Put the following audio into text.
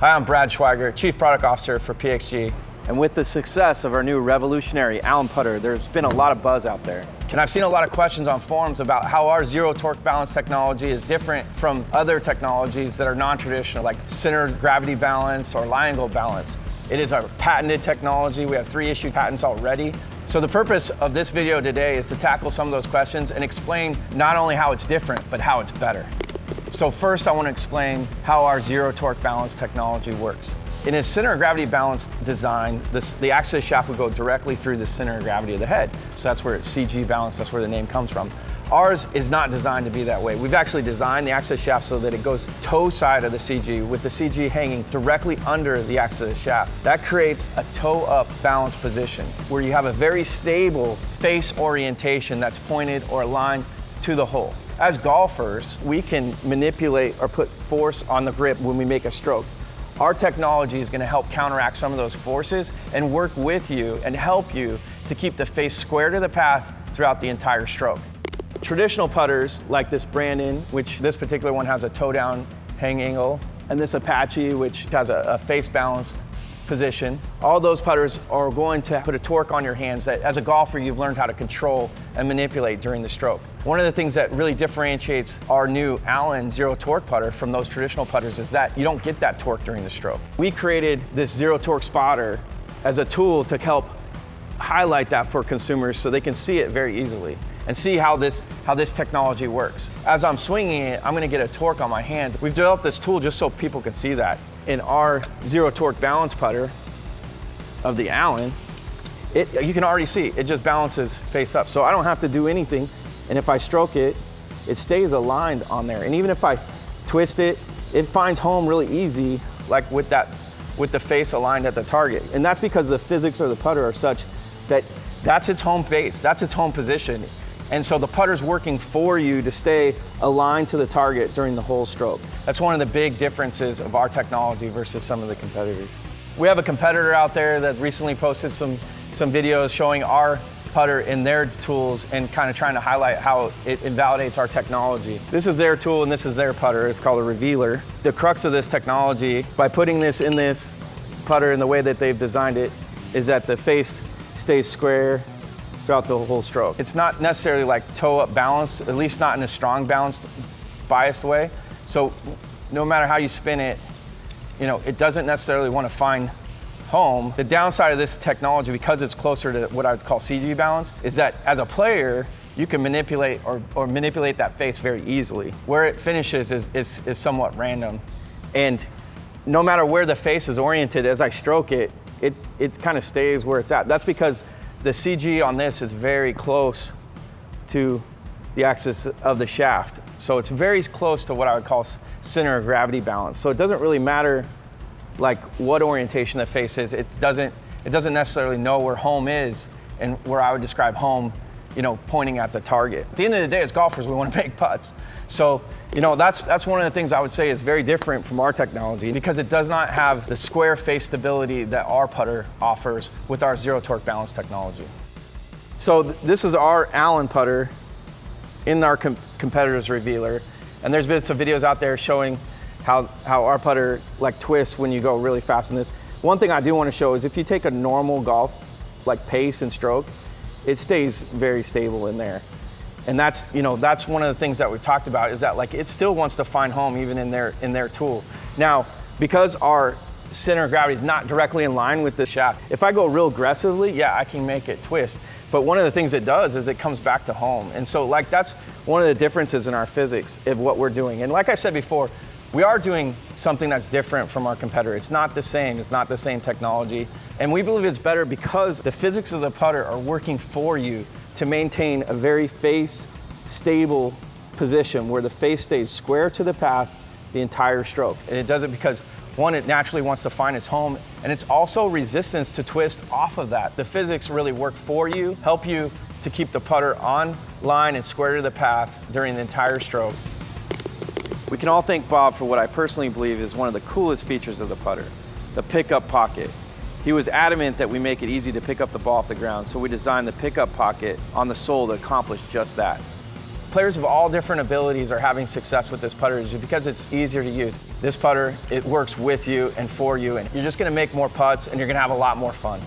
Hi, I'm Brad Schweigert, Chief Product Officer for PXG. And with the success of our new revolutionary Allan Putter, there's been a lot of buzz out there. And I've seen a lot of questions on forums about how our zero torque balance technology is different from other technologies that are non-traditional, like center gravity balance or line angle balance. It is our patented technology. We have 3 issued patents already. So the purpose of this video today is to tackle some of those questions and explain not only how it's different, but how it's better. So first, I want to explain how our zero torque balance technology works. In a center of gravity balanced design, the axis of the shaft would go directly through the center of gravity of the head. So that's where it's CG balance, that's where the name comes from. Ours is not designed to be that way. We've actually designed the axis of the shaft so that it goes toe side of the CG, with the CG hanging directly under the axis of the shaft. That creates a toe up balance position where you have a very stable face orientation that's pointed or aligned to the hole. As golfers, we can manipulate or put force on the grip when we make a stroke. Our technology is going to help counteract some of those forces and work with you and help you to keep the face square to the path throughout the entire stroke. Traditional putters like this Brandon, which this particular one has a toe down hang angle, and this Apache, which has a face balanced position. All those putters are going to put a torque on your hands that as a golfer you've learned how to control and manipulate during the stroke. One of the things that really differentiates our new Allan zero torque putter from those traditional putters is that you don't get that torque during the stroke. We created this zero torque spotter as a tool to help highlight that for consumers so they can see it very easily and see how this technology works. As I'm swinging it, I'm gonna get a torque on my hands. We've developed this tool just so people can see that. In our zero torque balance putter of the Allan, you can already see it just balances face up. So I don't have to do anything. And if I stroke it, it stays aligned on there. And even if I twist it, it finds home really easy, like with the face aligned at the target. And that's because the physics of the putter are such that that's its home base, that's its home position. And so the putter's working for you to stay aligned to the target during the whole stroke. That's one of the big differences of our technology versus some of the competitors. We have a competitor out there that recently posted some videos showing our putter in their tools and kind of trying to highlight how it invalidates our technology. This is their tool and this is their putter. It's called a revealer. The crux of this technology, by putting this in this putter in the way that they've designed it, is that the face stays square throughout the whole stroke. It's not necessarily like toe up balance, at least not in a strong balanced, biased way. So no matter how you spin it, it doesn't necessarily want to find home. The downside of this technology, because it's closer to what I would call CG balance, is that as a player, you can manipulate or manipulate that face very easily. Where it finishes is somewhat random. And no matter where the face is oriented, as I stroke it, it kind of stays where it's at. That's because the CG on this is very close to the axis of the shaft. So it's very close to what I would call center of gravity balance. So it doesn't really matter like what orientation the face is. It doesn't necessarily know where home is and where I would describe home, pointing at the target. At the end of the day, as golfers, we want to make putts. So, that's one of the things I would say is very different from our technology because it does not have the square face stability that our putter offers with our zero torque balance technology. So this is our Allan putter in our competitor's revealer. And there's been some videos out there showing how our putter like twists when you go really fast in this. One thing I do want to show is if you take a normal golf like pace and stroke, it stays very stable in there. And that's one of the things that we've talked about is that like it still wants to find home even in their tool. Now, because our center of gravity is not directly in line with the shaft, if I go real aggressively, yeah, I can make it twist. But one of the things it does is it comes back to home. And so like that's one of the differences in our physics of what we're doing. And like I said before, we are doing something that's different from our competitor. It's not the same technology. And we believe it's better because the physics of the putter are working for you to maintain a very face stable position where the face stays square to the path the entire stroke. And it does it because one, it naturally wants to find its home, and it's also resistance to twist off of that. The physics really work for you, help you to keep the putter on line and square to the path during the entire stroke. We can all thank Bob for what I personally believe is one of the coolest features of the putter, the pickup pocket. He was adamant that we make it easy to pick up the ball off the ground, so we designed the pickup pocket on the sole to accomplish just that. players of all different abilities are having success with this putter is because it's easier to use. This putter, it works with you and for you, and you're just gonna make more putts and you're gonna have a lot more fun.